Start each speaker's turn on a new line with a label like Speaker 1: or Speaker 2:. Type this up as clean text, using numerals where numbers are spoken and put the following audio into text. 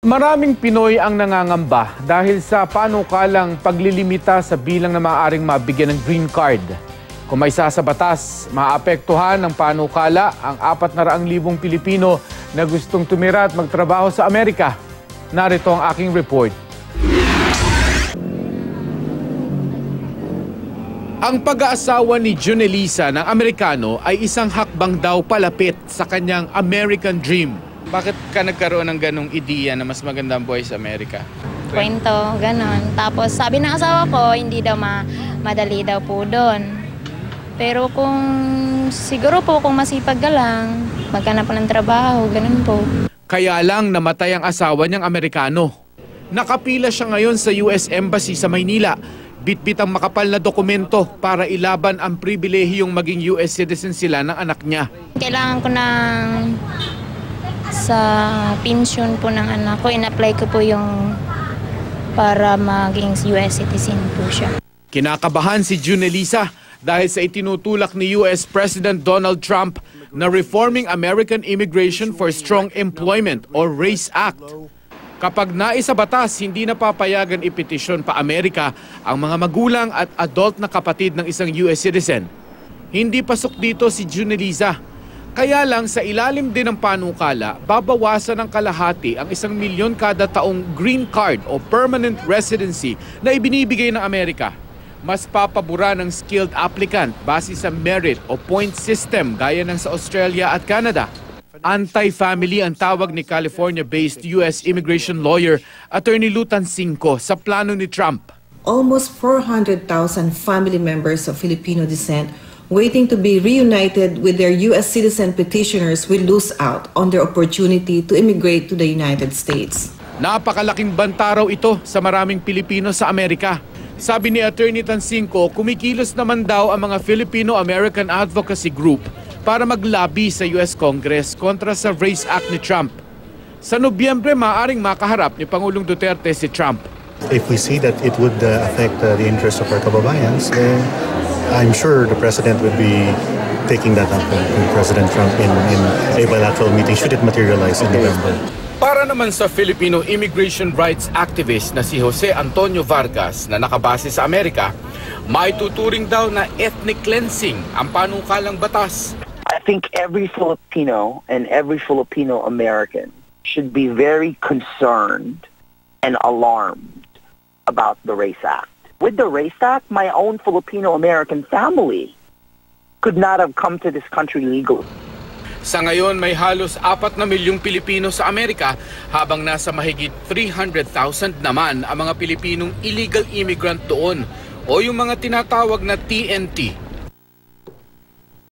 Speaker 1: Maraming Pinoy ang nangangamba dahil sa panukalang paglilimita sa bilang na maaaring mabigyan ng green card. Kung may isa sa batas, maapektuhan ng panukala ang 400,000 Pilipino na gustong tumira at magtrabaho sa Amerika. Narito ang aking report. Ang pag-aasawa ni Junelisa ng Amerikano ay isang hakbang daw palapit sa kanyang American dream.
Speaker 2: Bakit ka nagkaroon ng ganong ideya na mas magandang buhay sa Amerika?
Speaker 3: Kwento, ganon. Tapos sabi ng asawa ko, hindi daw madali daw po doon. Pero siguro po kung masipag ka lang, maghanap ng trabaho, ganon po.
Speaker 1: Kaya lang namatay ang asawa niyang Amerikano. Nakapila siya ngayon sa US Embassy sa Maynila. Bitbit ang makapal na dokumento para ilaban ang pribilehiyong maging US citizen sila ng anak niya.
Speaker 3: Kailangan ko sa pension po ng anak ko, in-apply ko po yung para maging US citizen po siya.
Speaker 1: Kinakabahan si Junelisa dahil sa itinutulak ni US President Donald Trump na Reforming American Immigration for Strong Employment or RACE Act. Kapag naisa batas, hindi na papayagan ipetisyon pa Amerika ang mga magulang at adult na kapatid ng isang US citizen. Hindi pasok dito si Junelisa. Kaya lang sa ilalim din ng panukala, babawasan ng kalahati ang 1 milyon kada taong green card o permanent residency na ibinibigay ng Amerika. Mas papabura ng skilled applicant base sa merit o point system gaya ng sa Australia at Canada. Anti-family ang tawag ni California-based US immigration lawyer Attorney Lutan Cinco sa plano ni Trump.
Speaker 4: Almost 400,000 family members of Filipino descent waiting to be reunited with their U.S. citizen petitioners will lose out on their opportunity to immigrate to the United States.
Speaker 1: Napakalaking banta raw ito sa maraming Pilipino sa Amerika. Sabi ni Attorney Tancinco, kumikilos naman daw ang mga Filipino-American Advocacy Group para maglabi sa U.S. Congress kontra sa RACE Act ni Trump. Sa Nobyembre, maaaring makaharap ni Pangulong Duterte si Trump.
Speaker 5: If we see that it would affect the interests of our kababayans, then I'm sure the President would be taking that up with President Trump in a bilateral meeting should it materialize in November.
Speaker 1: Para naman sa Filipino immigration rights activist na si Jose Antonio Vargas na nakabase sa Amerika, may tuturing daw na ethnic cleansing ang panukalang batas.
Speaker 6: I think every Filipino and every Filipino American should be very concerned and alarmed about the RACE Act. With the RACE Act, my own Filipino-American family could not have come to this country legally.
Speaker 1: Sa ngayon, may halos 4 na milyong Pilipino sa Amerika habang nasa mahigit 300,000 naman ang mga Pilipinong illegal immigrant doon o yung mga tinatawag na TNT